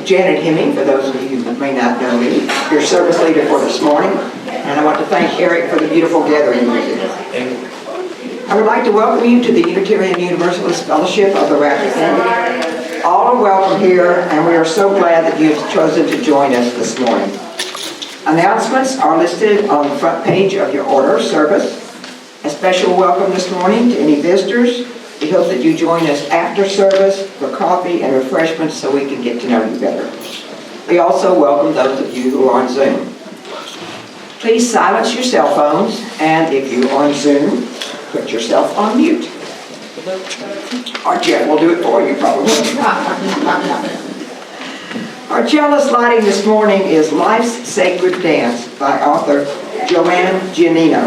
Janet Hemming, for those of you who may not know me, your service leader for this morning. And I want to thank Eric for the beautiful gathering music. I would like to welcome you to the Unitarian Universalist Fellowship of the Rapture Family. All are welcome here, and we are so glad that you have chosen to join us this morning. Announcements are listed on the front page of your order of service. A special welcome this morning to any visitors. We hope that you join us after service for coffee and refreshments so we can get to know you better. We also welcome those of you who are on Zoom. Please silence your cell phones, and if you are on Zoom, put yourself on mute. Or Jeff will do it for you, probably. Our chalice lighting this morning is Life's Sacred Dance by author Joanne Giannino.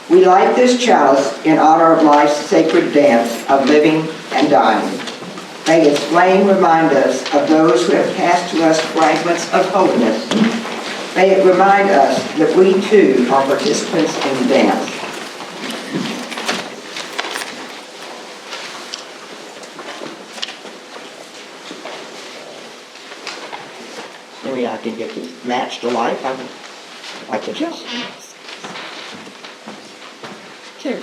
We light this chalice in honor of life's sacred dance of living and dying. May its flame remind us of those who have passed to us fragments of holiness. May it remind us that we too are participants in the dance. Maybe I can get this matched to life. I would like to just. Here,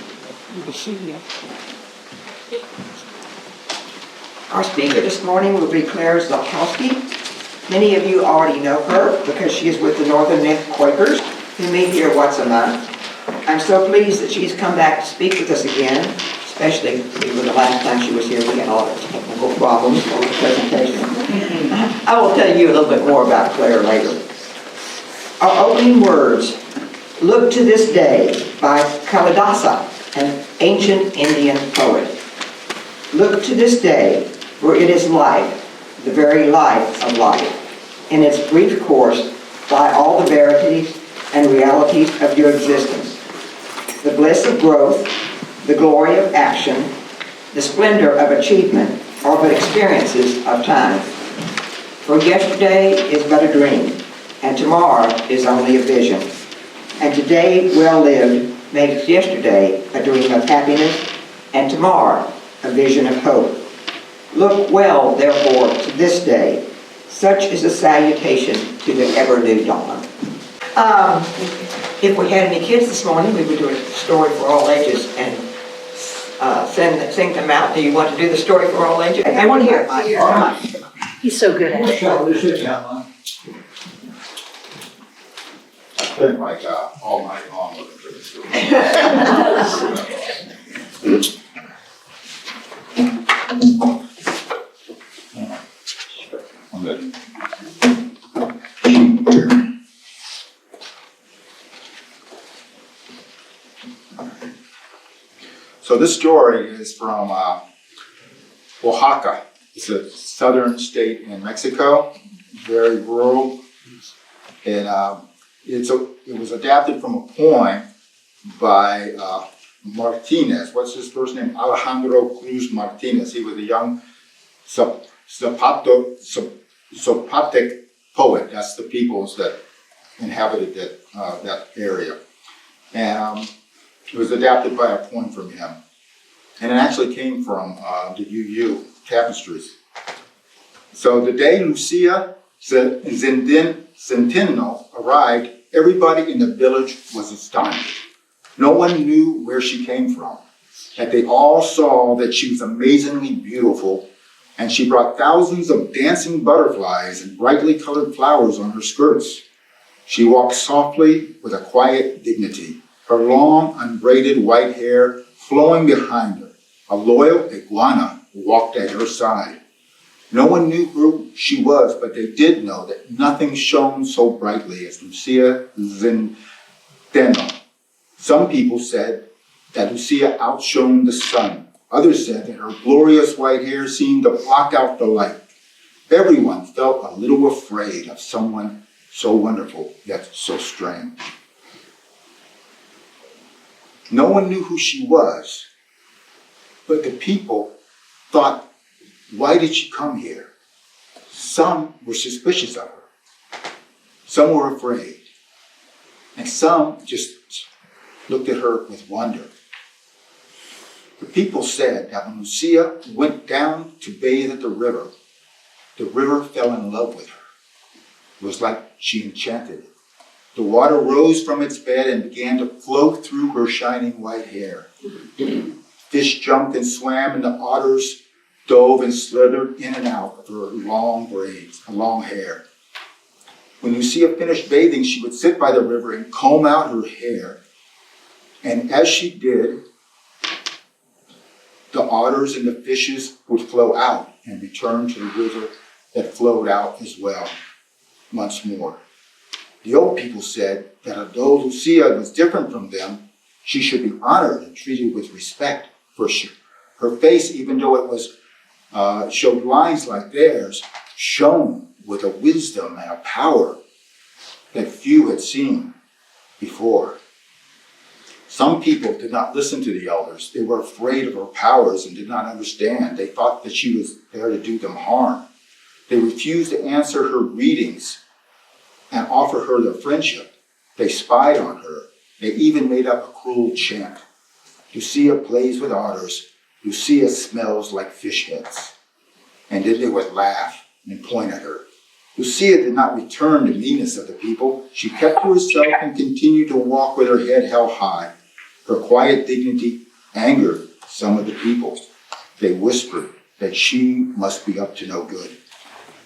you can see you. Our speaker this morning will be Salkowski. Many of you already know her because she is with the Northern Myth Quakers, who meet here once a month. I'm so pleased that she's come back to speak with us again, especially with the last time she was here we had all the technical problems for the presentation. I will tell you a little bit more about Claire later. Our opening words, "Look to This Day" by Kalidasa, an ancient Indian poet. Look to this day, for it is life, the very life of life. In its brief course, by all the verities and realities of your existence. The bliss of growth, the glory of action, the splendor of achievement are but experiences of time. For yesterday is but a dream, and tomorrow is only a vision. And today well lived makes yesterday a dream of happiness, and tomorrow a vision of hope. Look well, therefore, to this day. Such is a salutation to the ever-new dawn. If we had any kids this morning, we would do a story for all ages and sing them out. Do you want to do the story for all ages? I want to hear it. He's so good at it. I spent like all night long looking for this story. On the sheet here. So this story is from Oaxaca. It's a southern state in Mexico, very rural, and it was adapted from a poem by Martinez. What's his first name? Alejandro Cruz Martinez. He was a young Zapotec poet. That's the peoples that inhabited that area. And it was adapted by a poem from him. And it actually came from the UU tapestries. So the day Lucia Centeno arrived, everybody in the village was astonished. No one knew where she came from. Yet they all saw that she was amazingly beautiful, and she brought thousands of dancing butterflies and brightly colored flowers on her skirts. She walked softly with a quiet dignity, her long, unbraided white hair flowing behind her. A loyal iguana walked at her side. No one knew who she was, but they did know that nothing shone so brightly as Lucia Centeno. Some people said that Lucia outshone the sun. Others said that her glorious white hair seemed to block out the light. Everyone felt a little afraid of someone so wonderful, yet so strange. No one knew who she was, but the people thought, why did she come here? Some were suspicious of her. Some were afraid. And some just looked at her with wonder. The people said that when Lucia went down to bathe at the river, the river fell in love with her. It was like she enchanted it. The water rose from its bed and began to flow through her shining white hair. Fish jumped and swam, and the otters dove and slithered in and out of her long braids, her long hair. When Lucia finished bathing, she would sit by the river and comb out her hair. And as she did, the otters and the fishes would flow out and return to the river that flowed out as well once more. The old people said that although Lucia was different from them, she should be honored and treated with respect, for her face, even though it was showed lines like theirs, shone with a wisdom and a power that few had seen before. Some people did not listen to the elders. They were afraid of her powers and did not understand. They thought that she was there to do them harm. They refused to answer her greetings and offer her their friendship. They spied on her. They even made up a cruel chant. Lucia plays with otters. Lucia smells like fish heads. And then they would laugh and point at her. Lucia did not return the meanness of the people. She kept to herself and continued to walk with her head held high. Her quiet dignity angered some of the people. They whispered that she must be up to no good.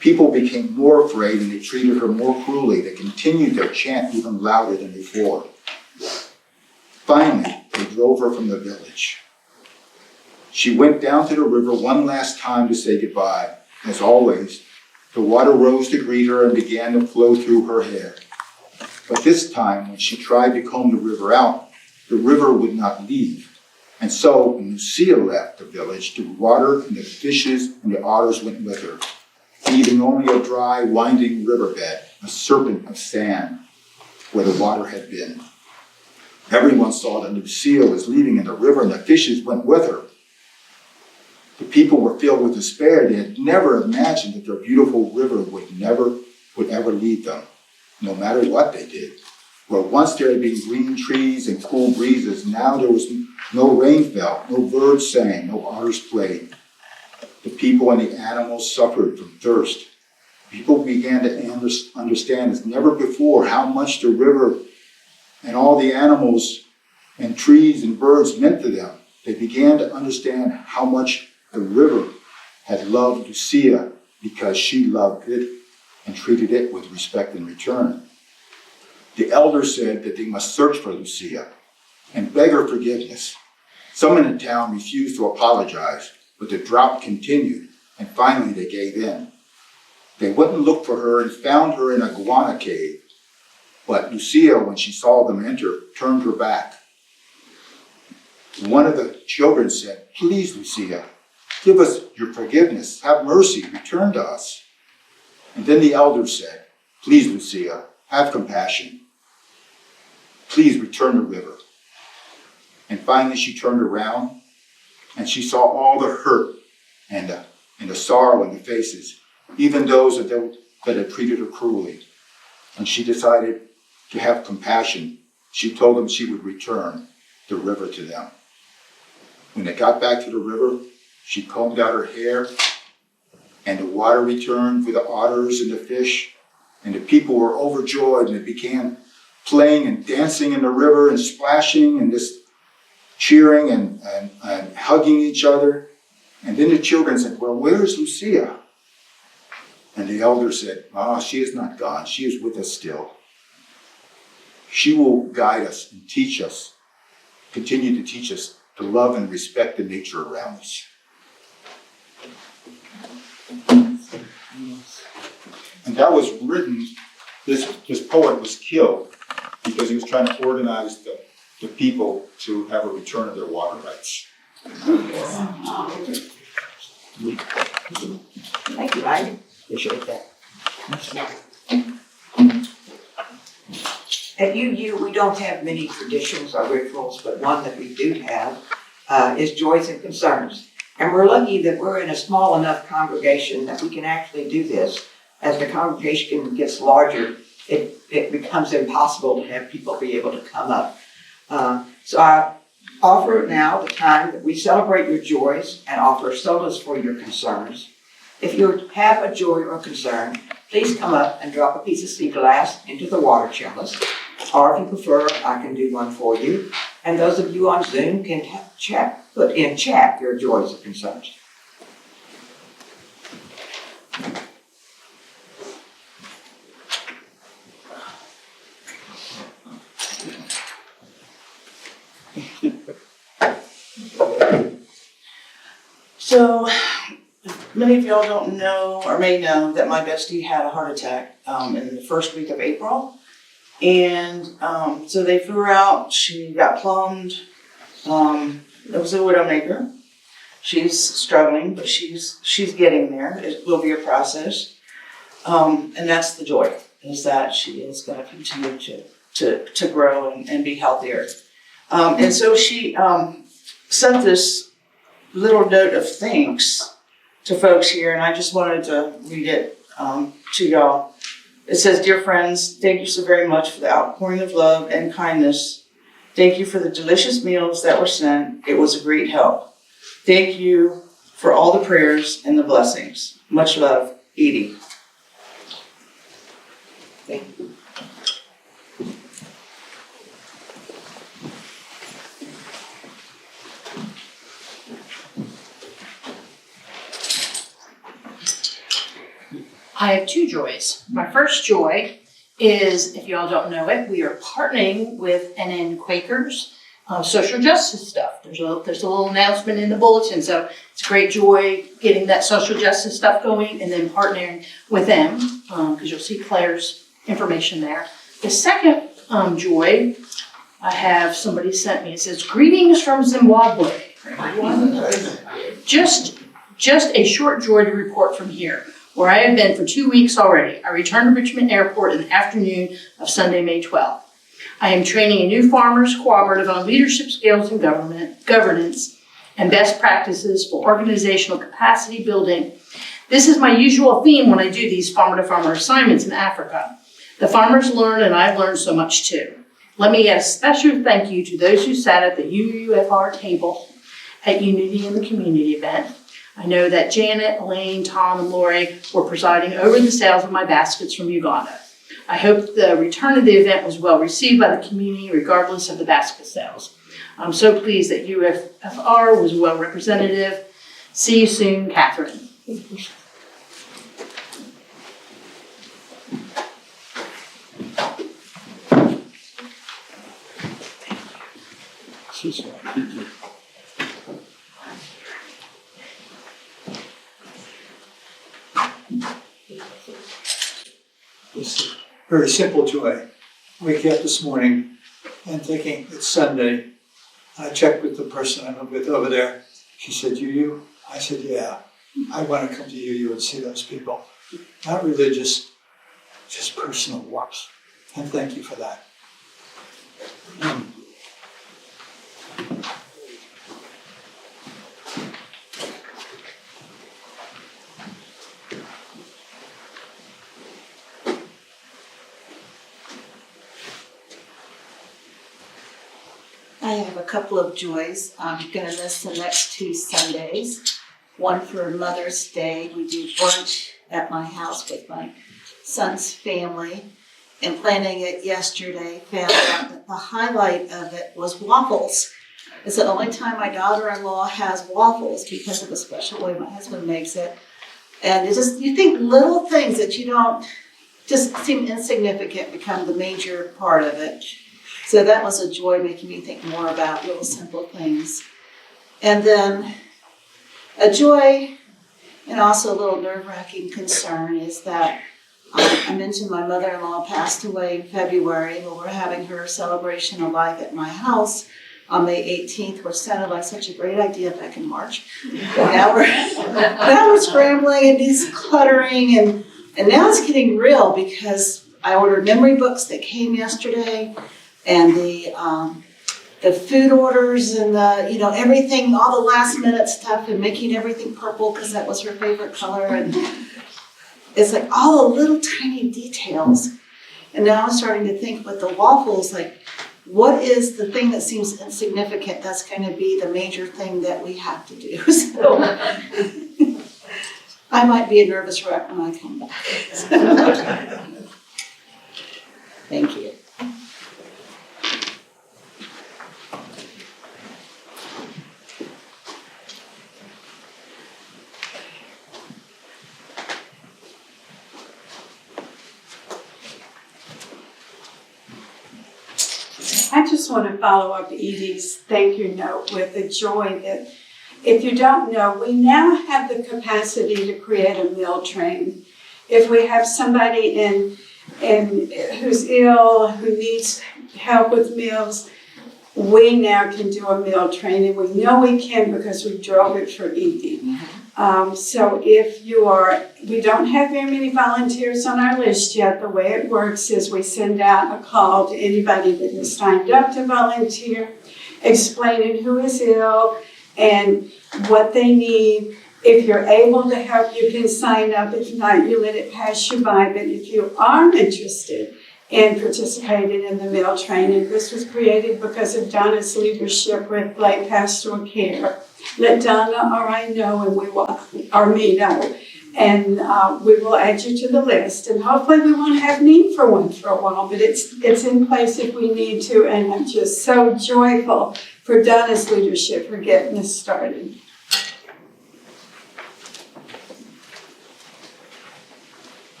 People became more afraid and they treated her more cruelly. They continued their chant even louder than before. Finally, they drove her from the village. She went down to the river one last time to say goodbye. As always, the water rose to greet her and began to flow through her hair. But this time, when she tried to comb the river out, the river would not leave. And so, when Lucia left the village, the water and the fishes and the otters went with her, leaving only a dry, winding riverbed, a serpent of sand, where the water had been. Everyone saw that Lucia was leaving in the river and the fishes went with her. The people were filled with despair. They had never imagined that their beautiful river would ever leave them, no matter what they did. Where once there had been green trees and cool breezes, now there was no rain fell, no birds sang, no otters played. The people and the animals suffered from thirst. People began to understand as never before how much the river and all the animals and trees and birds meant to them. They began to understand how much the river had loved Lucia because she loved it and treated it with respect in return. The elders said that they must search for Lucia and beg her forgiveness. Some in the town refused to apologize, but the drought continued, and finally they gave in. They went and looked for her and found her in a guana cave. But Lucia, when she saw them enter, turned her back. One of the children said, "Please, Lucia, give us your forgiveness. Have mercy. Return to us." And then the elders said, "Please, Lucia, have compassion. Please return the river." And finally she turned around and she saw all the hurt and the sorrow in the faces, even those that had treated her cruelly. And she decided to have compassion. She told them she would return the river to them. When they got back to the river, she combed out her hair, and the water returned for the otters and the fish, and the people were overjoyed, and they began playing and dancing in the river and splashing and just cheering and hugging each other. And then the children said, "Well, where is Lucia?" And the elder said, "She is not gone. She is with us still. She will guide us and teach us, continue to teach us to love and respect the nature around us." And that was written, this poet was killed because he was trying to organize the people to have a return of their water rights. Thank you, I appreciate that. At UU, we don't have many traditions or rituals, but one that we do have is joys and concerns. And we're lucky that we're in a small enough congregation that we can actually do this. As the congregation gets larger, it becomes impossible to have people be able to come up. So I offer now the time that we celebrate your joys and offer solace for your concerns. If you have a joy or concern, please come up and drop a piece of sea glass into the water chalice. Or if you prefer, I can do one for you. And those of you on Zoom can put in chat your joys or concerns. So, many of y'all don't know or may know that my bestie had a heart attack in the first week of April. And so they flew her out. She got plumbed. It was a widowmaker. She's struggling, but she's getting there. It will be a process. And that's the joy, is that she is going to continue to grow and be healthier. And so she sent this little note of thanks to folks here, and I just wanted to read it to y'all. It says, "Dear friends, thank you so very much for the outpouring of love and kindness. Thank you for the delicious meals that were sent. It was a great help. Thank you for all the prayers and the blessings. Much love, Edie." Thank you. I have two joys. My first joy is, if y'all don't know it, we are partnering with NN Quakers social justice stuff. There's a little announcement in the bulletin, so it's a great joy getting that social justice stuff going and then partnering with them, because you'll see Claire's information there. The second joy I have, somebody sent me, it says, "Greetings from Zimbabwe." Just a short joy to report from here, where I have been for 2 weeks already. I returned to Richmond Airport in the afternoon of Sunday, May 12th. I am training a new farmers cooperative on leadership skills and governance and best practices for organizational capacity building. This is my usual theme when I do these farmer-to-farmer assignments in Africa. The farmers learn, and I've learned so much too. Let me add a special thank you to those who sat at the UUFR table at Unity in the Community event. I know that Janet, Elaine, Tom, and Lori were presiding over the sales of my baskets from Uganda. I hope the return of the event was well received by the community, regardless of the basket sales. I'm so pleased that UUFR was well representative. See you soon, Catherine. It's a very simple joy. Waking up this morning and thinking it's Sunday. I checked with the person I'm with over there. She said, "UU?" I said, "Yeah, I want to come to UU and see those people." Not religious, just personal warmth. And thank you for that. I have a couple of joys. I'm going to miss the next 2 Sundays. One for Mother's Day. We do brunch at my house with my son's family. And planning it yesterday, found out that the highlight of it was waffles. It's the only time my daughter-in-law has waffles because of the special way my husband makes it. And it's just, you think little things that you don't, just seem insignificant become the major part of it. So that was a joy, making me think more about little simple things. And then a joy and also a little nerve-wracking concern is that I mentioned my mother-in-law passed away in February, and we're having her celebration of life at my house on May 18th, which sounded like such a great idea back in March. Now we're scrambling and decluttering, and now it's getting real because I ordered memory books that came yesterday. And the food orders and everything, all the last minute stuff, and making everything purple because that was her favorite color. And it's like all the little tiny details. And now I'm starting to think with the waffles, like, what is the thing that seems insignificant that's going to be the major thing that we have to do? So I might be a nervous wreck when I come back. Thank you. I just want to follow up Edie's thank you note with the joy that, if you don't know, we now have the capacity to create a meal train. If we have somebody in who's ill, who needs help with meals, we now can do a meal train, and we know we can because we drove it for Edie. So if we don't have very many volunteers on our list yet. The way it works is we send out a call to anybody that has signed up to volunteer, explaining who is ill and what they need. If you're able to help, you can sign up. If not, you let it pass you by. But if you are interested in participating in the meal training, this was created because of Donna's leadership with Lake Pastoral Care. Let Donna or I know, and me know, and we will add you to the list. And hopefully we won't have need for one for a while, but it's in place if we need to. And I'm just so joyful for Donna's leadership for getting this started.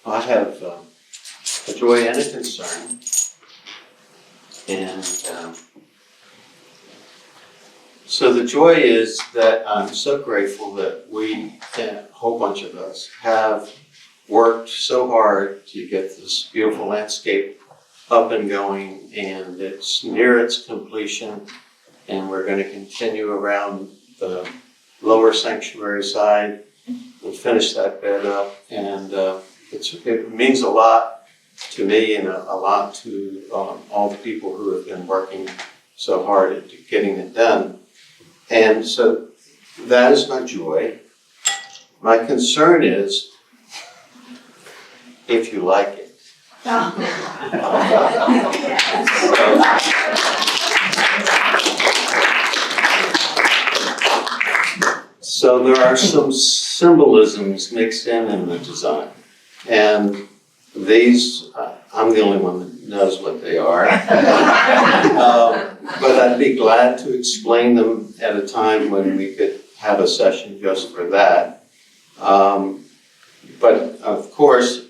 I have a joy and a concern. And so the joy is that I'm so grateful that we, a whole bunch of us, have worked so hard to get this beautiful landscape up and going, and it's near its completion, and we're going to continue around the lower sanctuary side. We'll finish that bed up, and it means a lot to me and a lot to all the people who have been working so hard at getting it done. And so that is my joy. My concern is if you like it. So there are some symbolisms mixed in the design. And these, I'm the only one that knows what they are. But I'd be glad to explain them at a time when we could have a session just for that. But of course,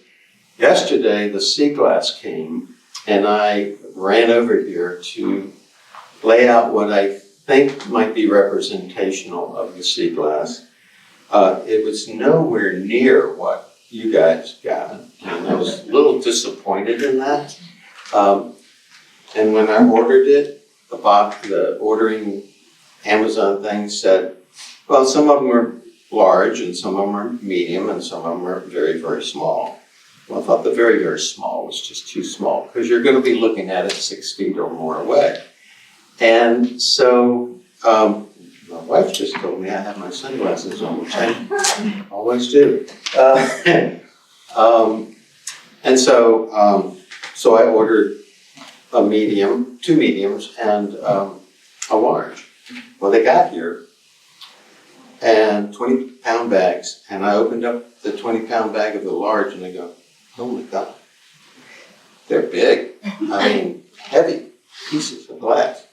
yesterday the sea glass came, and I ran over here to lay out what I think might be representational of the sea glass. It was nowhere near what you guys got, and I was a little disappointed in that. And when I ordered it, the ordering Amazon thing said, well, some of them are large, and some of them are medium, and some of them are very, very small. Well, I thought the very, very small was just too small, because you're going to be looking at it 6 feet or more away. And so my wife just told me I have my sunglasses on, which I always do. And so I ordered a medium, 2 mediums, and a large. Well, they got here, and 20-pound bags, and I opened up the 20-pound bag of the large, and I go, oh my God, they're big. I mean, heavy pieces of glass.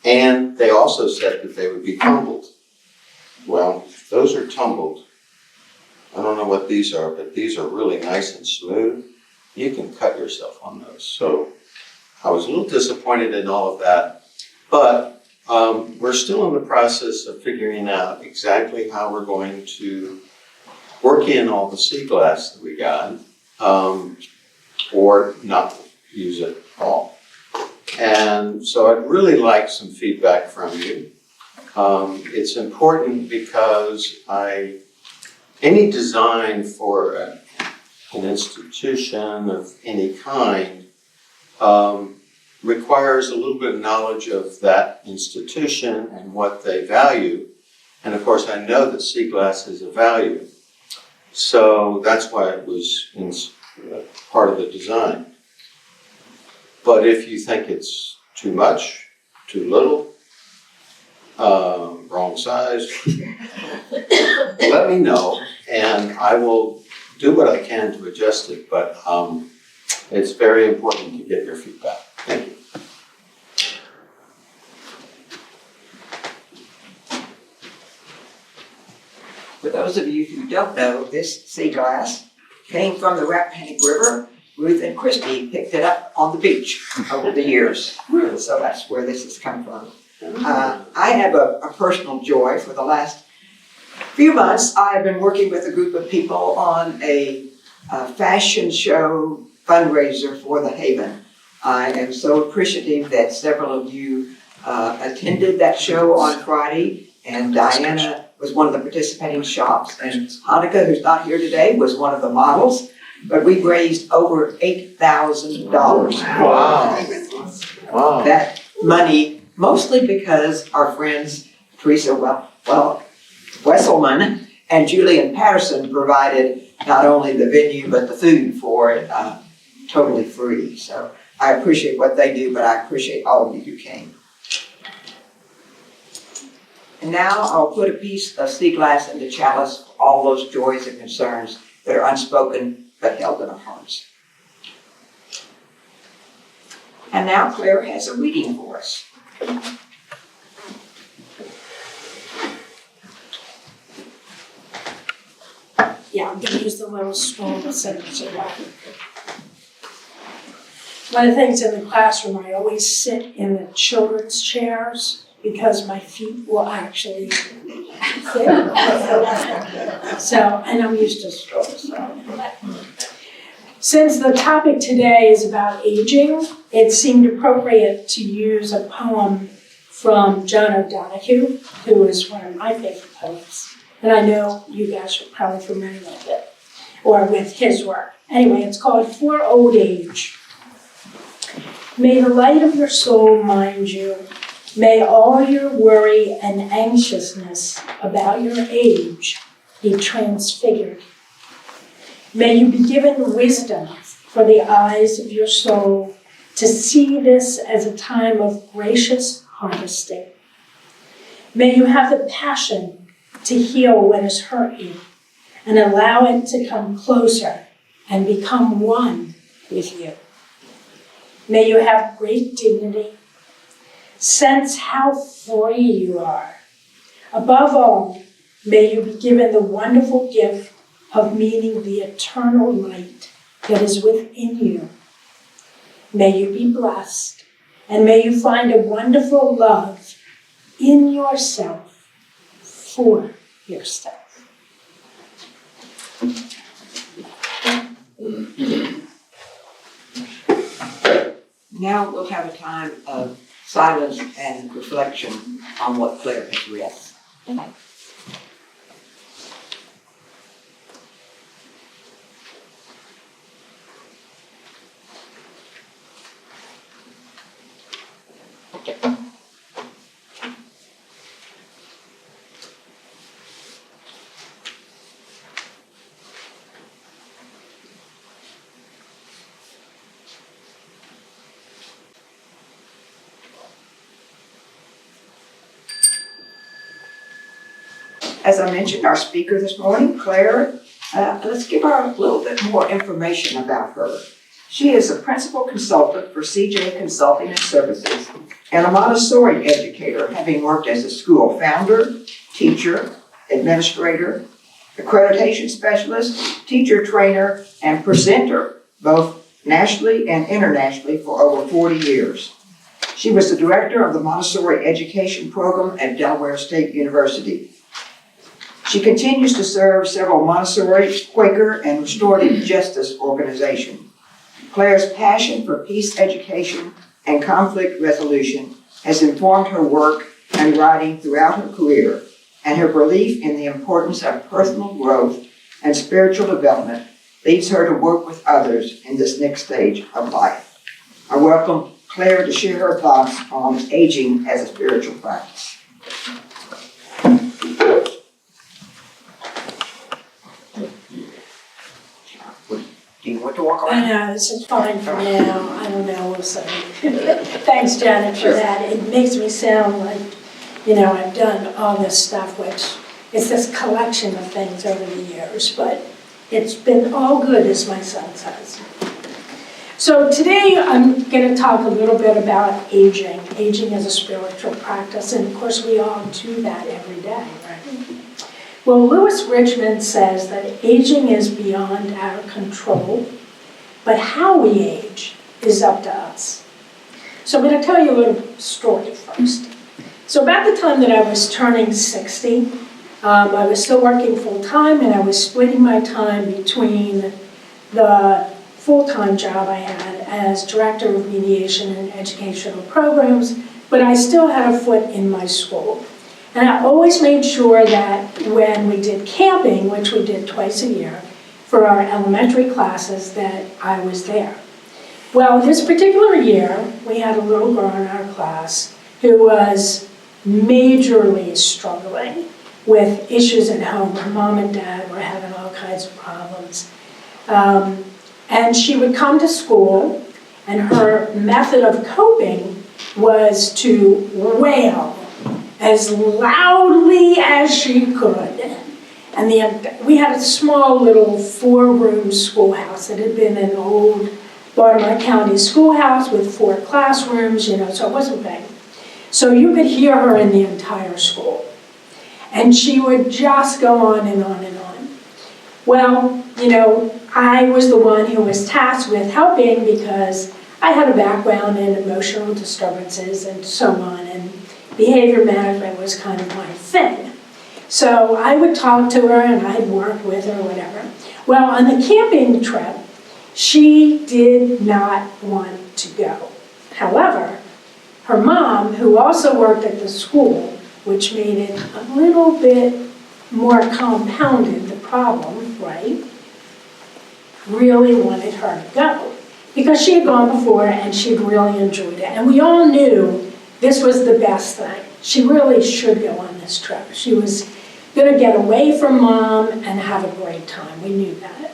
And they also said that they would be tumbled. Well, those are tumbled. I don't know what these are, but these are really nice and smooth. You can cut yourself on those. So I was a little disappointed in all of that. But we're still in the process of figuring out exactly how we're going to work in all the sea glass that we got, or not use it all. And so I'd really like some feedback from you. It's important because any design for an institution of any kind requires a little bit of knowledge of that institution and what they value. And of course, I know that sea glass is a value. So that's why it was part of the design. But if you think it's too much, too little, wrong size, let me know and I will do what I can to adjust it, but it's very important to get your feedback. Thank you. For those of you who don't know, this sea glass came from the Rappahannock River. Ruth and Christy picked it up on the beach over the years. So that's where this has come from. I have a personal joy. For the last few months, I have been working with a group of people on a fashion show fundraiser for the Haven. I am so appreciative that several of you attended that show on Friday, and Diana was one of the participating shops, and Hanukkah, who's not here today, was one of the models. But we raised over $8,000. Wow. That money, mostly because our friends Teresa Wesselman and Julian Patterson provided not only the venue, but the food for it totally free. So I appreciate what they do, but I appreciate all of you who came. And now I'll put a piece of sea glass in the chalice for all those joys and concerns that are unspoken but held in our hearts. And now Claire has a reading for us. Yeah, I'm gonna use the little spoon to send it to that. One of the things in the classroom, I always sit in the children's chairs because my feet will actually fit. So, and I'm used to stools, so. Since the topic today is about aging, it seemed appropriate to use a poem from John O'Donohue, who is one of my favorite poets. And I know you guys are probably familiar with it, or with his work. Anyway, it's called For Old Age. May the light of your soul mind you. May all your worry and anxiousness about your age be transfigured. May you be given wisdom for the eyes of your soul to see this as a time of gracious harvesting. May you have the passion to heal what has hurt you and allow it to come closer and become one with you. May you have great dignity, sense how free you are. Above all, may you be given the wonderful gift of meeting the eternal light that is within you. May you be blessed, and may you find a wonderful love in yourself for yourself. Now we'll have a time of silence and reflection on what Claire has read. As I mentioned, our speaker this morning, Claire, let's give her a little bit more information about her. She is a principal consultant for CJ Consulting and Services and a Montessori educator, having worked as a school founder, teacher, administrator, accreditation specialist, teacher trainer, and presenter, both nationally and internationally, for over 40 years. She was the director of the Montessori Education Program at Delaware State University. She continues to serve several Montessori, Quaker, and restorative justice organizations. Claire's passion for peace education and conflict resolution has informed her work and writing throughout her career, and her belief in the importance of personal growth and spiritual development leads her to work with others in this next stage of life. I welcome Claire to share her thoughts on aging as a spiritual practice. Do you want to walk around? I know, this is fine for now, I don't know, we'll see. Thanks, Janet, for that. It makes me sound like, I've done all this stuff, which is this collection of things over the years, but it's been all good, as my son says. So today I'm going to talk a little bit about aging. Aging is a spiritual practice, and of course we all do that every day, right? Well, Lewis Richmond says that aging is beyond our control, but how we age is up to us. So I'm going to tell you a little story first. So about the time that I was turning 60, I was still working full-time, and I was splitting my time between the full-time job I had as Director of Mediation and Educational Programs, but I still had a foot in my school. And I always made sure that when we did camping, which we did twice a year, for our elementary classes, that I was there. Well, this particular year, we had a little girl in our class who was majorly struggling with issues at home. Her mom and dad were having all kinds of problems. And she would come to school, and her method of coping was to wail as loudly as she could. And we had a small little 4-room schoolhouse. It had been an old Baltimore County schoolhouse with 4 classrooms, so it wasn't big. So you could hear her in the entire school. And she would just go on and on and on. Well, I was the one who was tasked with helping because I had a background in emotional disturbances and so on, and behavior management was kind of my thing. So I would talk to her and I'd work with her, whatever. Well, on the camping trip, she did not want to go. However, her mom, who also worked at the school, which made it a little bit more compounded, the problem, right, really wanted her to go. Because she had gone before and she'd really enjoyed it. And we all knew this was the best thing. She really should go on this trip. She was going to get away from mom and have a great time. We knew that.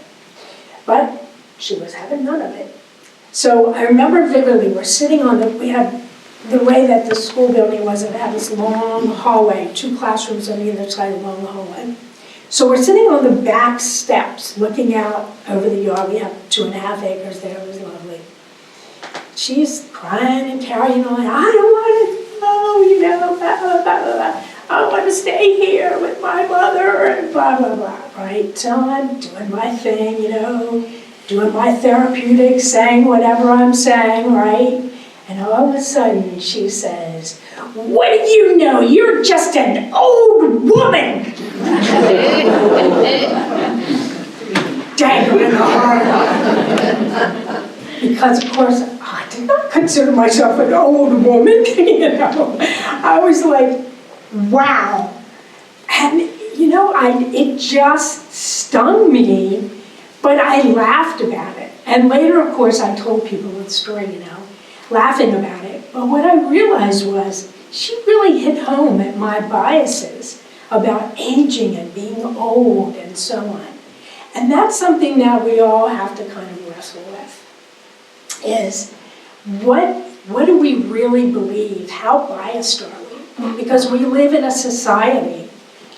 But she was having none of it. So I remember vividly, we had the way that the school building was, it had this long hallway, 2 classrooms on either side along the hallway. So we're sitting on the back steps, looking out over the yard. We have 2.5 acres there, it was lovely. She's crying and carrying on, I don't want to go, blah, blah, blah, blah. I want to stay here with my mother, and blah, blah, blah, right? So I'm doing my thing, doing my therapeutics, saying whatever I'm saying, right? And all of a sudden she says, what do you know? You're just an old woman. Dang in the heart. Because of course, I did not consider myself an old woman, I was like, wow. And it just stung me, but I laughed about it. And later, of course, I told people the story, laughing about it. But what I realized was she really hit home at my biases about aging and being old and so on. And that's something that we all have to kind of wrestle with, is what do we really believe? How biased are we? Because we live in a society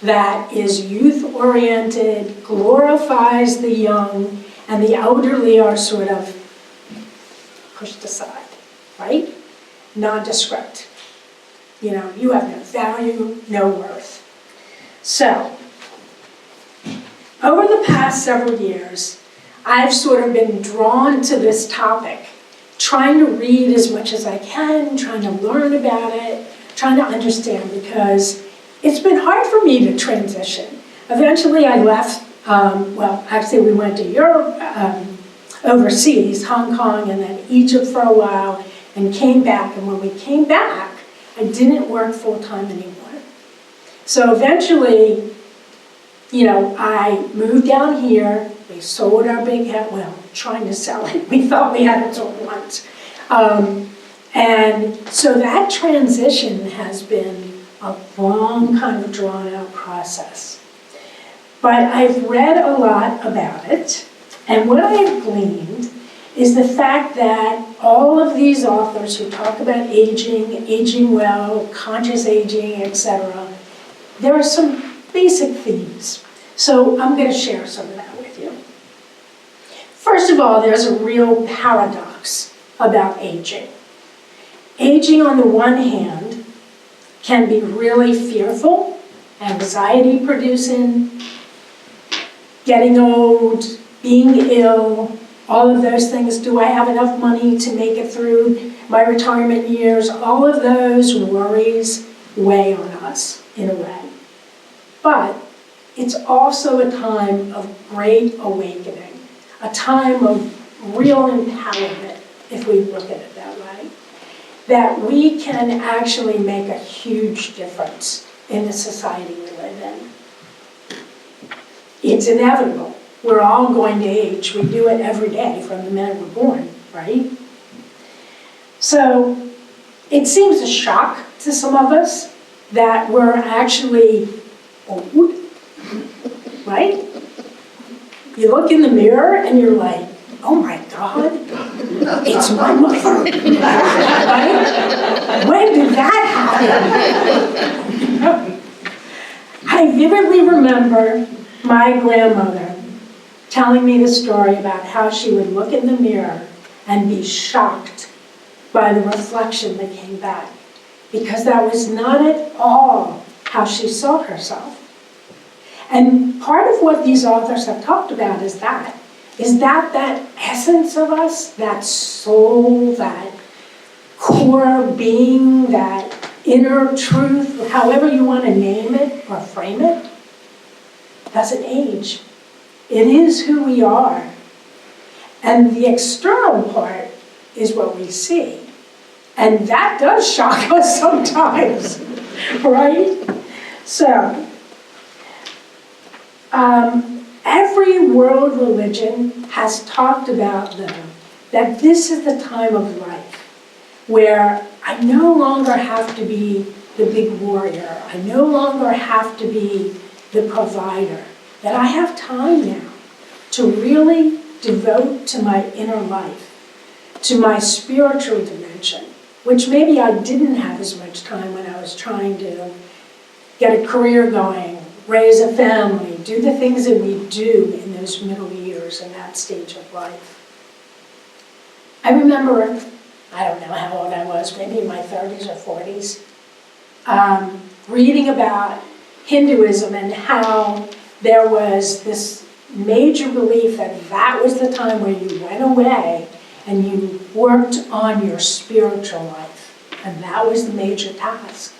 that is youth-oriented, glorifies the young, and the elderly are sort of pushed aside. Right? Nondescript. You have no value, no worth. So, over the past several years, I've sort of been drawn to this topic, trying to read as much as I can, trying to learn about it, trying to understand, because it's been hard for me to transition. Eventually I left, we went to Europe, overseas, Hong Kong, and then Egypt for a while, and came back. And when we came back, I didn't work full-time anymore. So eventually, I moved down here. We sold our big house, trying to sell it. We thought we had it sold once. And so that transition has been a long, kind of drawn-out process. But I've read a lot about it, and what I have gleaned is the fact that all of these authors who talk about aging, aging well, conscious aging, etc., there are some basic themes. So I'm going to share some of that with you. First of all, there's a real paradox about aging. Aging, on the one hand, can be really fearful, anxiety-producing, getting old, being ill, all of those things. Do I have enough money to make it through my retirement years? All of those worries weigh on us in a way. But it's also a time of great awakening, a time of real empowerment, if we look at it that way, that we can actually make a huge difference in the society we live in. It's inevitable. We're all going to age. We do it every day from the minute we're born, right? So it seems a shock to some of us that we're actually old, right? You look in the mirror and you're like, oh my God, it's my mother, right? When did that happen? I vividly remember my grandmother telling me the story about how she would look in the mirror and be shocked by the reflection that came back, because that was not at all how she saw herself. And part of what these authors have talked about is that essence of us, that soul, that core being, that inner truth, however you want to name it or frame it, doesn't age. It is who we are. And the external part is what we see. And that does shock us sometimes, right? So, every world religion has talked about, though, that this is the time of life where I no longer have to be the big warrior. I no longer have to be the provider. That I have time now to really devote to my inner life, to my spiritual dimension, which maybe I didn't have as much time when I was trying to get a career going, raise a family, do the things that we do in those middle years in that stage of life. I remember, I don't know how old I was, maybe in my 30s or 40s, reading about Hinduism and how there was this major belief that that was the time where you went away and you worked on your spiritual life. And that was the major task.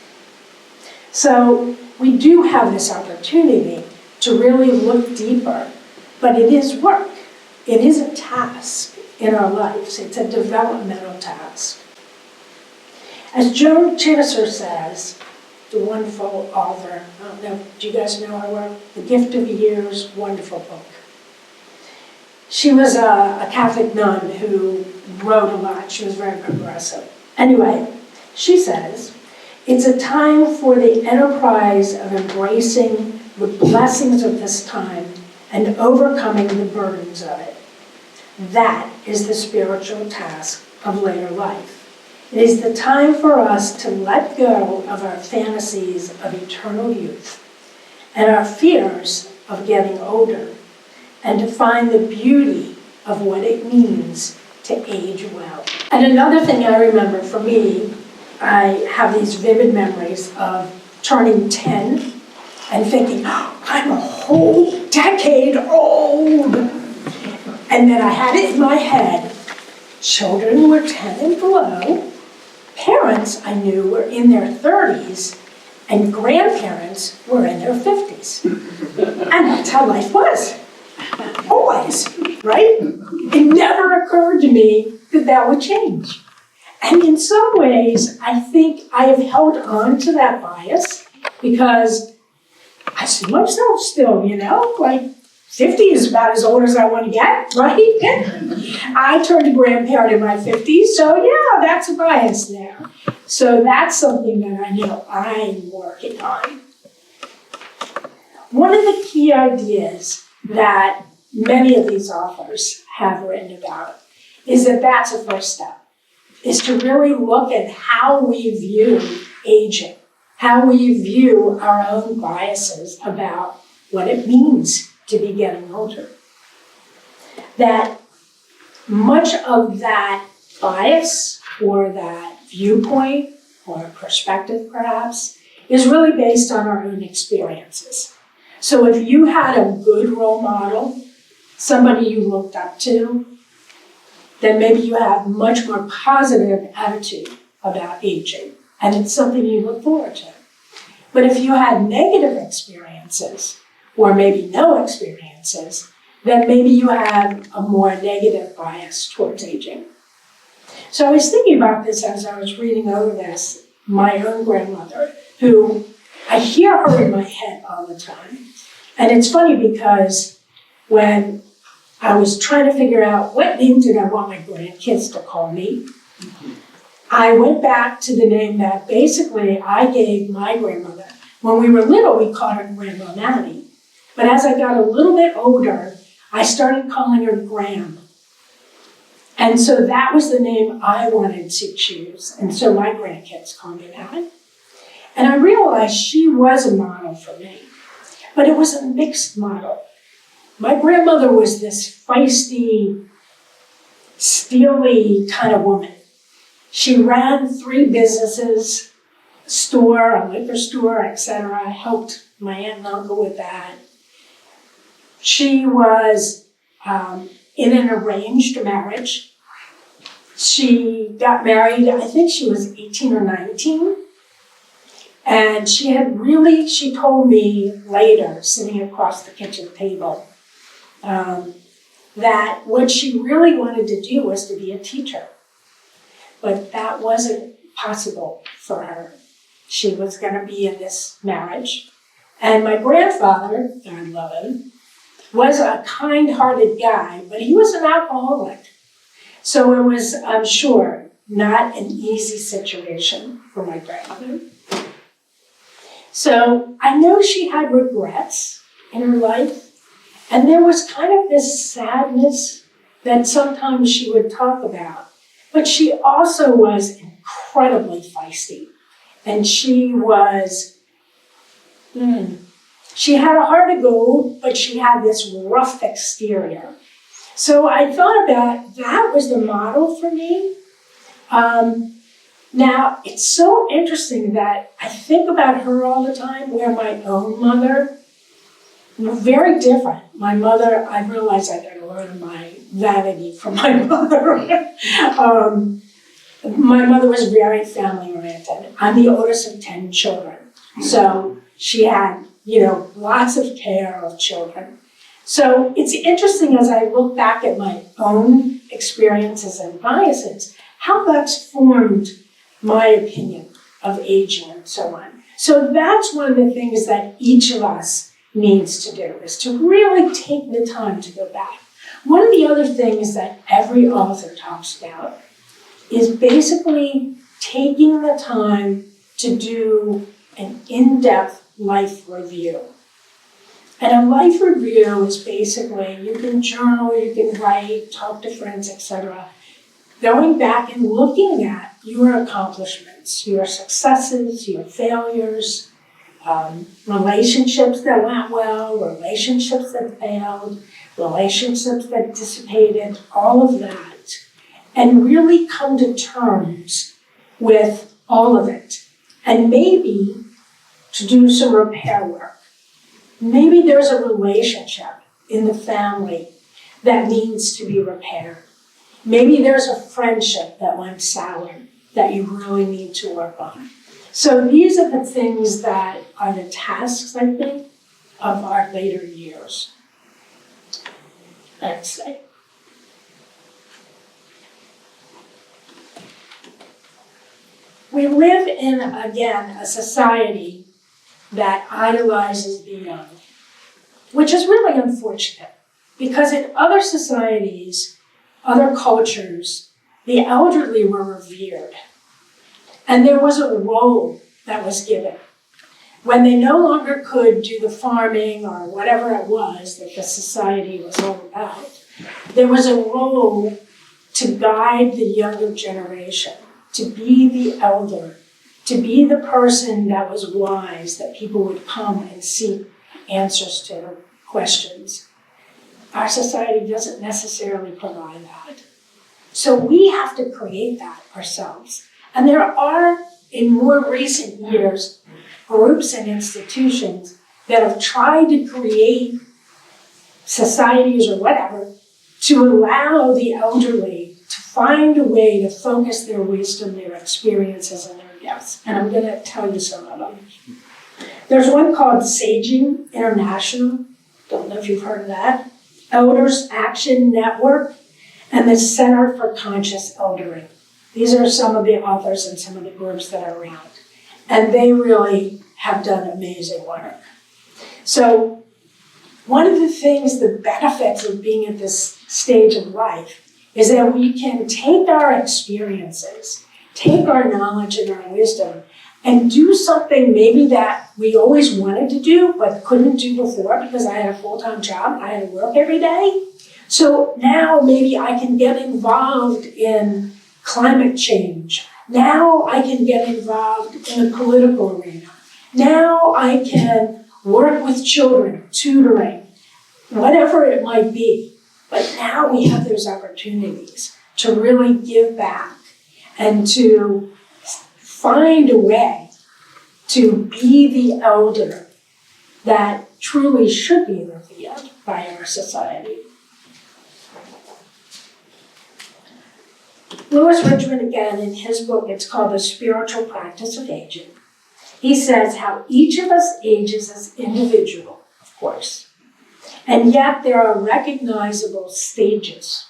So we do have this opportunity to really look deeper, but it is work. It is a task in our lives. It's a developmental task. As Joan Chittister says, the wonderful author, I don't know, do you guys know her work? The Gift of Years, wonderful book. She was a Catholic nun who wrote a lot. She was very progressive. Anyway, she says, it's a time for the enterprise of embracing the blessings of this time and overcoming the burdens of it. That is the spiritual task of later life. It is the time for us to let go of our fantasies of eternal youth and our fears of getting older, and to find the beauty of what it means to age well. And another thing I remember for me, I have these vivid memories of turning 10 and thinking, oh, I'm a whole decade old. And then I had it in my head, children were 10 and below, parents I knew were in their 30s, and grandparents were in their 50s. And that's how life was. Always, right? It never occurred to me that that would change. And in some ways, I think I have held on to that bias because I see myself still, like 50 is about as old as I want to get, right? I turned a grandparent in my 50s, so yeah, that's a bias there. So that's something that I know I'm working on. One of the key ideas that many of these authors have written about is that that's a first step, is to really look at how we view aging, how we view our own biases about what it means to be getting older. That much of that bias or that viewpoint or perspective perhaps is really based on our own experiences. So if you had a good role model, somebody you looked up to, then maybe you have much more positive attitude about aging, and it's something you look forward to. But if you had negative experiences, or maybe no experiences, then maybe you have a more negative bias towards aging. So I was thinking about this as I was reading over this, my own grandmother, who I hear her in my head all the time. And it's funny because when I was trying to figure out what name did I want my grandkids to call me, I went back to the name that basically I gave my grandmother. When we were little, we called her Grandma Nanny. But as I got a little bit older, I started calling her Gram. And so that was the name I wanted to choose. And so my grandkids call me that. And I realized she was a model for me, but it was a mixed model. My grandmother was this feisty, steely kind of woman. She ran 3 businesses, a store, a liquor store, etc. I helped my aunt and uncle with that. She was in an arranged marriage. She got married, I think she was 18 or 19. And she told me later, sitting across the kitchen table, that what she really wanted to do was to be a teacher. But that wasn't possible for her. She was going to be in this marriage. And my grandfather, God love him, was a kind-hearted guy, but he was an alcoholic. So it was, I'm sure, not an easy situation for my grandmother. So I know she had regrets in her life, and there was kind of this sadness that sometimes she would talk about. But she also was incredibly feisty, and she was, she had a heart of gold, but she had this rough exterior. So I thought about that was the model for me. Now, it's so interesting that I think about her all the time, where my own mother, very different. My mother, I realized I got a lot of my vanity from my mother. My mother was very family-oriented. I'm the oldest of 10 children. So she had, lots of care of children. So it's interesting as I look back at my own experiences and biases, how that's formed my opinion of aging and so on. So that's one of the things that each of us needs to do, is to really take the time to go back. One of the other things that every author talks about is basically taking the time to do an in-depth life review. And a life review is basically, you can journal, you can write, talk to friends, etc. Going back and looking at your accomplishments, your successes, your failures, relationships that went well, relationships that failed, relationships that dissipated, all of that, and really come to terms with all of it. And maybe to do some repair work. Maybe there's a relationship in the family that needs to be repaired. Maybe there's a friendship that went sour that you really need to work on. So these are the things that are the tasks, I think, of our later years. Let's say. We live in, again, a society that idolizes the young, which is really unfortunate, because in other societies, other cultures, the elderly were revered. And there was a role that was given. When they no longer could do the farming or whatever it was that the society was all about, there was a role to to guide the younger generation, to be the elder, to be the person that was wise, that people would come and seek answers to questions. Our society doesn't necessarily provide that. So we have to create that ourselves. And there are, in more recent years, groups and institutions that have tried to create societies or whatever to allow the elderly to find a way to focus their wisdom, their experiences, and their gifts. And I'm going to tell you some of them. There's one called Saging International. Don't know if you've heard of that. Elders Action Network and the Center for Conscious Eldering. These are some of the authors and some of the groups that are around. And they really have done amazing work. So one of the things, the benefits of being at this stage of life is that we can take our experiences, take our knowledge and our wisdom, and do something maybe that we always wanted to do but couldn't do before because I had a full-time job, I had to work every day. So now maybe I can get involved in climate change. Now I can get involved in the political arena. Now I can work with children, tutoring, whatever it might be. But now we have those opportunities to really give back and to find a way to be the elder that truly should be revered by our society. Lewis Richmond, again, in his book, it's called The Spiritual Practice of Aging. He says how each of us ages as individual, of course, and yet there are recognizable stages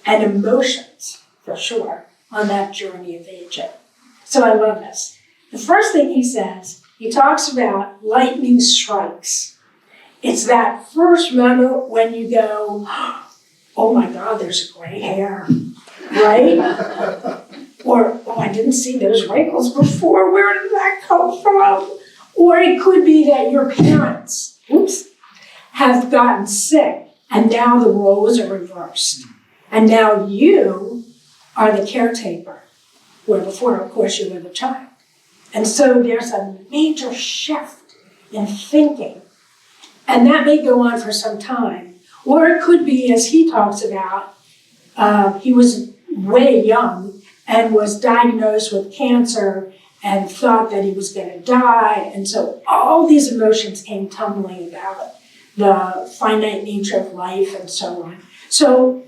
and emotions, for sure, on that journey of aging. So I love this. The first thing he says, he talks about lightning strikes. It's that first moment when you go, oh my God, there's gray hair, right? Or, oh, I didn't see those wrinkles before, where did that come from? Or it could be that your parents, have gotten sick and now the roles are reversed. And now you are the caretaker, where before, of course, you were the child. And so there's a major shift in thinking. And that may go on for some time. Or it could be, as he talks about, he was way young and was diagnosed with cancer and thought that he was going to die. And so all these emotions came tumbling about the finite nature of life and so on. So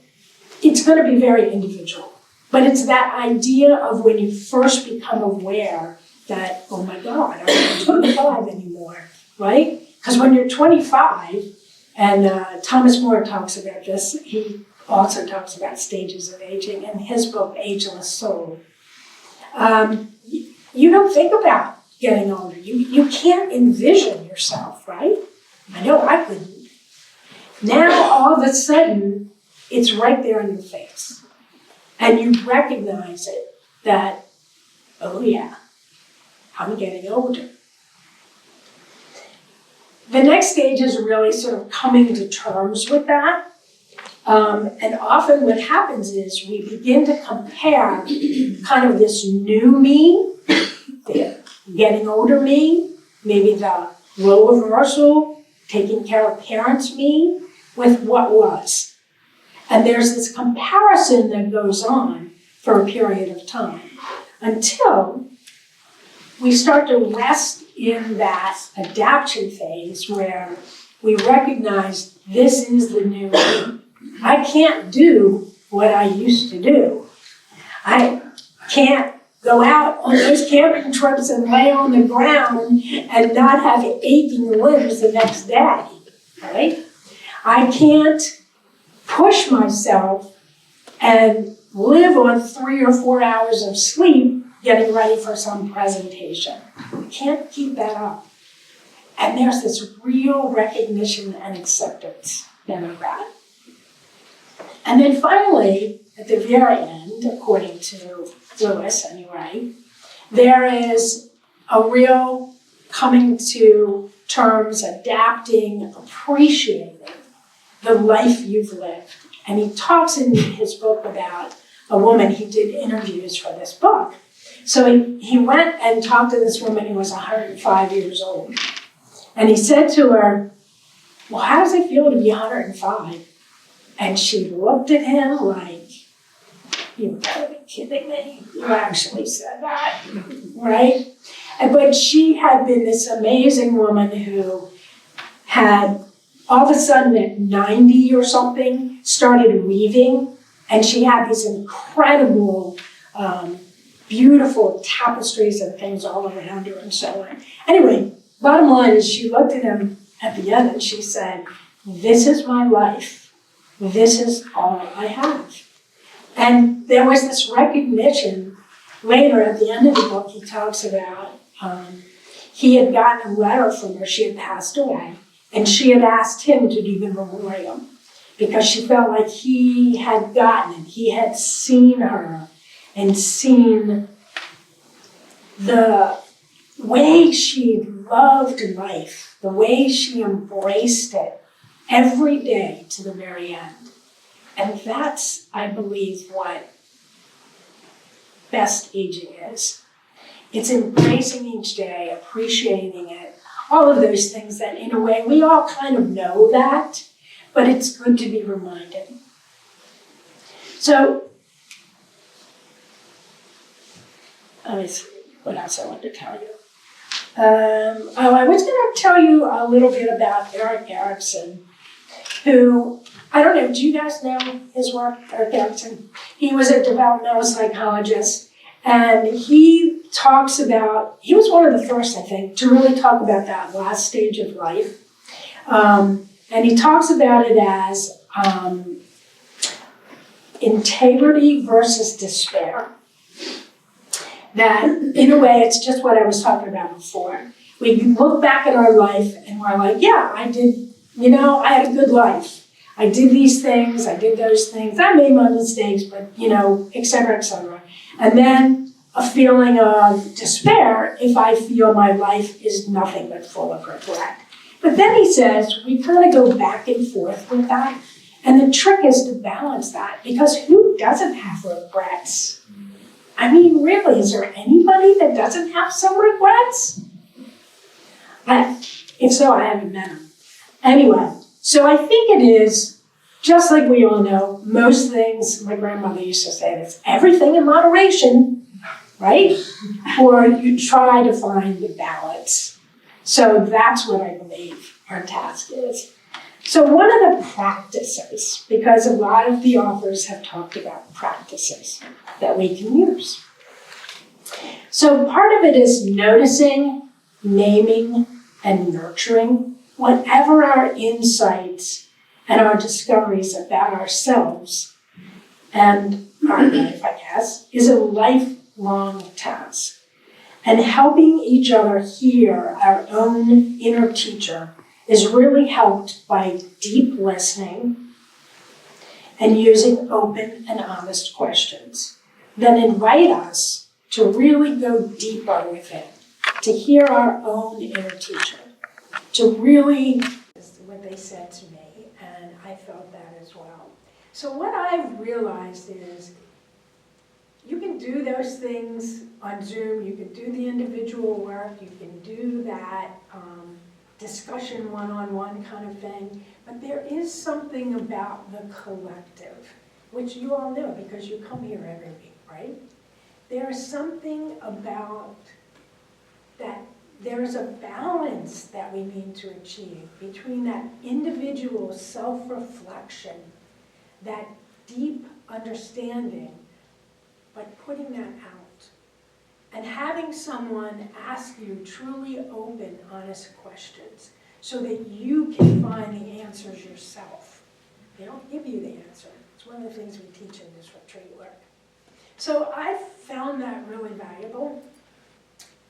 it's going to be very individual. But it's that idea of when you first become aware that, oh my God, I'm not 25 anymore, right? Because when you're 25, and Thomas More talks about this, he also talks about stages of aging in his book, Ageless Soul. You don't think about getting older. You can't envision yourself, right? I know I couldn't. Now, all of a sudden, it's right there in your face. And you recognize it, that, oh yeah, I'm getting older. The next stage is really sort of coming to terms with that. And often what happens is we begin to compare kind of this new me, the getting older me, maybe the role reversal, taking care of parents me, with what was. And there's this comparison that goes on for a period of time until we start to rest in that adaptation phase where we recognize this is the new me. I can't do what I used to do. I can't go out on those camping trips and lay on the ground and not have aching limbs the next day, right? I can't push myself and live on 3 or 4 hours of sleep getting ready for some presentation. I can't keep that up. And there's this real recognition and acceptance in that. And then finally, at the very end, according to Lewis anyway, there is a real coming to terms, adapting, appreciating the life you've lived And he talks in his book about a woman, he did interviews for this book. So he went and talked to this woman who was 105 years old. And he said to her, well, how does it feel to be 105? And she looked at him like, you gotta be kidding me. You actually said that, right? But she had been this amazing woman who had all of a sudden at 90 or something started weaving, and she had these incredible, beautiful tapestries and things all around her and so on. Anyway, bottom line is she looked at him at the end and she said, this is my life. This is all I have. And there was this recognition later at the end of the book. He talks about he had gotten a letter from her. She had passed away, and she had asked him to do the memoriam because she felt like he had gotten it. He had seen her and seen the way she loved life, the way she embraced it every day to the very end. And that's, I believe, what best aging is. It's embracing each day, appreciating it, all of those things that in a way we all kind of know that, but it's good to be reminded. So, let me see what else I wanted to tell you. I was going to tell you a little bit about Eric Erickson, who, I don't know, do you guys know his work, Eric Erickson? He was a developmental psychologist, and he talks about, he was one of the first, I think, to really talk about that last stage of life. And he talks about it as integrity versus despair. That, in a way, it's just what I was talking about before. We look back at our life and we're like, yeah, I did, I had a good life. I did these things, I did those things, I made my mistakes, but, et cetera, et cetera. And then a feeling of despair if I feel my life is nothing but full of regret. But then he says, we kind of go back and forth with that. And the trick is to balance that, because who doesn't have regrets? I mean, really, is there anybody that doesn't have some regrets? If so, I haven't met them. Anyway, so I think it is, just like we all know, most things, my grandmother used to say this, everything in moderation, right? Or you try to find the balance. So that's what I believe our task is. So one of the practices, because a lot of the authors have talked about practices that we can use. So part of it is noticing, naming, and nurturing whatever our insights and our discoveries about ourselves and our life, I guess, is a lifelong task. And helping each other hear our own inner teacher is really helped by deep listening and using open and honest questions that invite us to really go deeper within, to hear our own inner teacher, to really, what they said to me, and I felt that as well. So what I've realized is you can do those things on Zoom, you can do the individual work, you can do that discussion one-on-one kind of thing, but there is something about the collective, which you all know because you come here every week, right? There is something about that, there's a balance that we need to achieve between that individual self-reflection, that deep understanding, but putting that out. And having someone ask you truly open, honest questions so that you can find the answers yourself. They don't give you the answer. It's one of the things we teach in this retreat work. So I found that really valuable.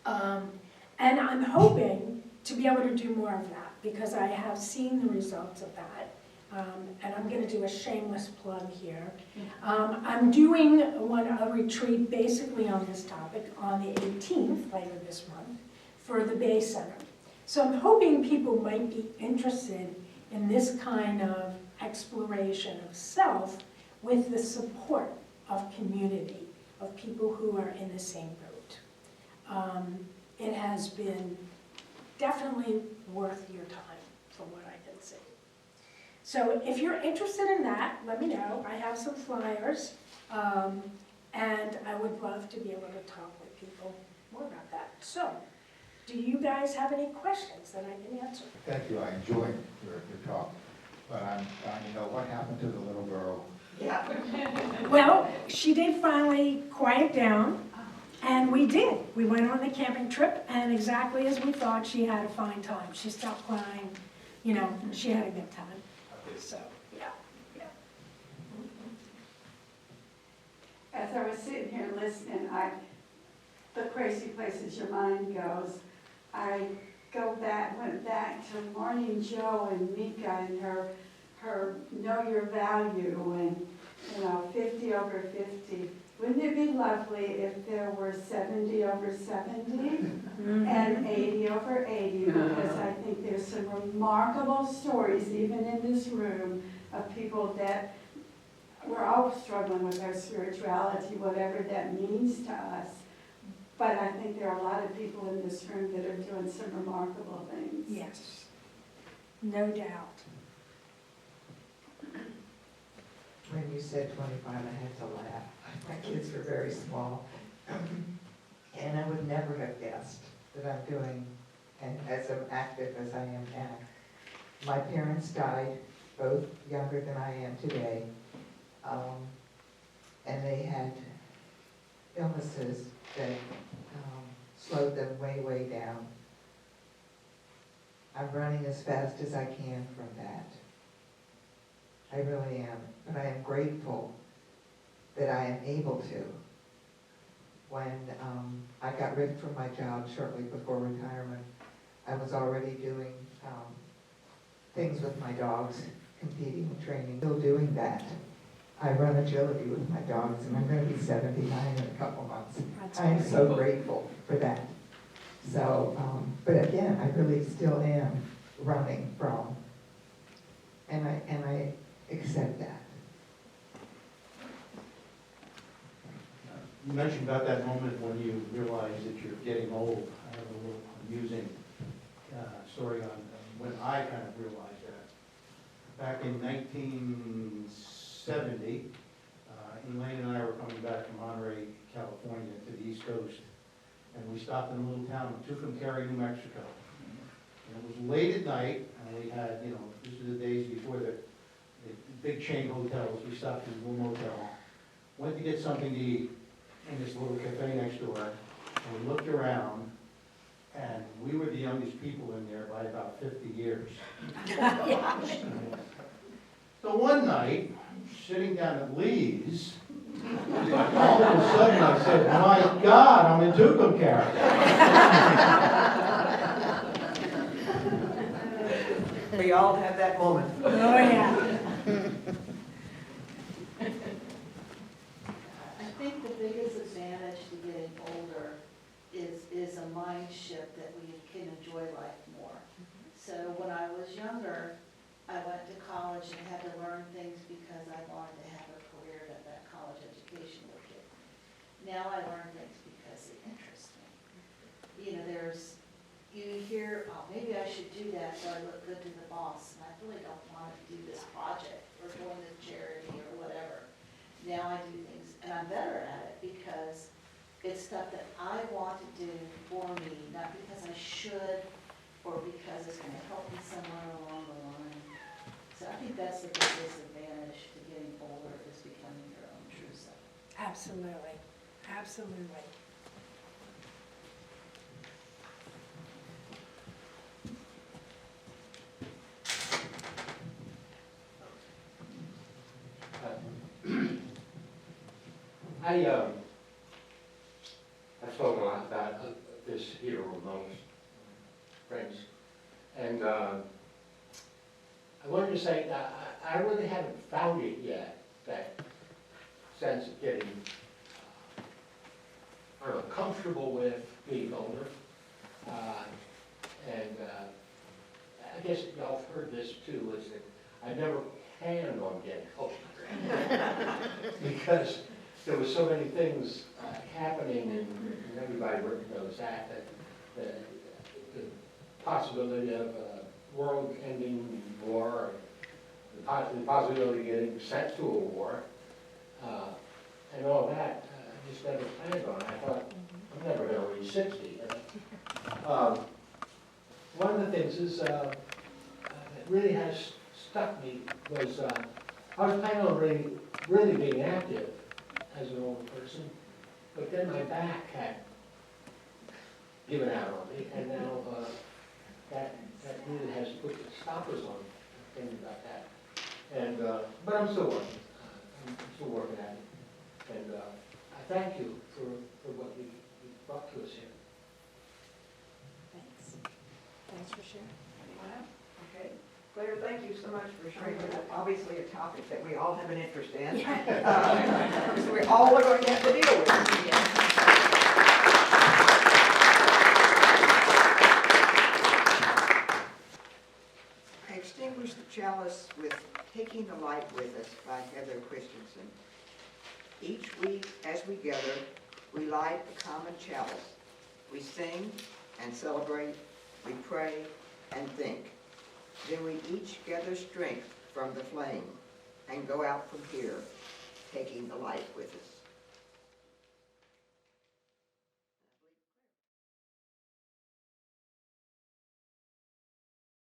And I'm hoping to be able to do more of that because I have seen the results of that. And I'm going to do a shameless plug here. I'm doing a retreat basically on this topic on the 18th, later this month, for the Bay Center. So I'm hoping people might be interested in this kind of exploration of self with the support of community, of people who are in the same boat. It has been definitely worth your time, from what I can see. So if you're interested in that, let me know. I have some flyers, and I would love to be able to talk with people more about that. So, do you guys have any questions that I can answer? Thank you, I enjoyed your talk, but I'm dying to know what happened to the little girl. Yeah. Well, she did finally quiet down, and we did. We went on the camping trip, and exactly as we thought, she had a fine time. She stopped crying, you know, she had a good time. So, yeah. As I was sitting here listening, the crazy places your mind goes, I went back to Morning Joe and Mika and her know your value and, 50 over 50. Wouldn't it be lovely if there were 70 over 70 and 80 over 80? Because I think there's some remarkable stories, even in this room, of people that we're all struggling with our spirituality, whatever that means to us. But I think there are a lot of people in this room that are doing some remarkable things. Yes, no doubt. When you said 25, I had to laugh. My kids were very small. And I would never have guessed that I'm doing, and as active as I am now. My parents died, both younger than I am today. And they had illnesses that slowed them way, way down. I'm running as fast as I can from that. I really am. But I am grateful that I am able to. When I got ripped from my job shortly before retirement, I was already doing things with my dogs, competing and training, still doing that. I run agility with my dogs, and I'm going to be 79 in a couple months. I am so grateful for that. So, but again, I really still am running from, and I accept that. You mentioned about that moment when you realized that you're getting old. I have a little amusing story on when I kind of realized that. Back in 1970, Elaine and I were coming back from Monterey, California to the East Coast, and we stopped in a little town of Tucumcari, New Mexico. And it was late at night, and we had, this was the days before the big chain hotels. We stopped at a little motel, went to get something to eat in this little cafe next door, and we looked around, and we were the youngest people in there by about 50 years. So one night, sitting down at Lee's, all of a sudden I said, my God, I'm in Tucumcari. We all have that moment. Oh, yeah. I think the biggest advantage to getting older is a mind shift that we can enjoy life more. So when I was younger, I went to college and had to learn things because I wanted to have a career that college education would give me. Now I learn things because it interests me. You hear, oh, maybe I should do that so I look good to the boss, and I really don't want to do this project or join this charity or whatever. Now I do things, and I'm better at it because it's stuff that I want to do for me, not because I should or because it's going to help me somewhere along the line. So I think that's the biggest advantage to getting older, is becoming your own true self. Absolutely, absolutely. I've spoken a lot about this here amongst friends, and I wanted to say that I really haven't found it yet, that sense of getting, I don't know, comfortable with being older. And I guess y'all have heard this too, is that I've never had there were so many things happening, and everybody knows that the possibility of a world-ending war, the possibility of getting sent to a war, and all that, I just never planned on. I thought, I'm never gonna reach 60. One of the things is, that really has stuck me was, I was planning on really being active as an older person, but then my back had given out on me, and now, that really has put the stoppers on thinking about that. And, but I'm still working. I'm still working at it. And I thank you for what you brought to us here. Thanks. Thanks for sharing. Okay. Claire, thank you so much for sharing obviously a topic that we all have an interest in. So we all are going to have to deal with it. I extinguish the chalice with Taking the Light with Us by Heather Christensen. Each week as we gather, we light a common chalice. We sing and celebrate, we pray and think. Then we each gather strength from the flame and go out from here, taking the light with us.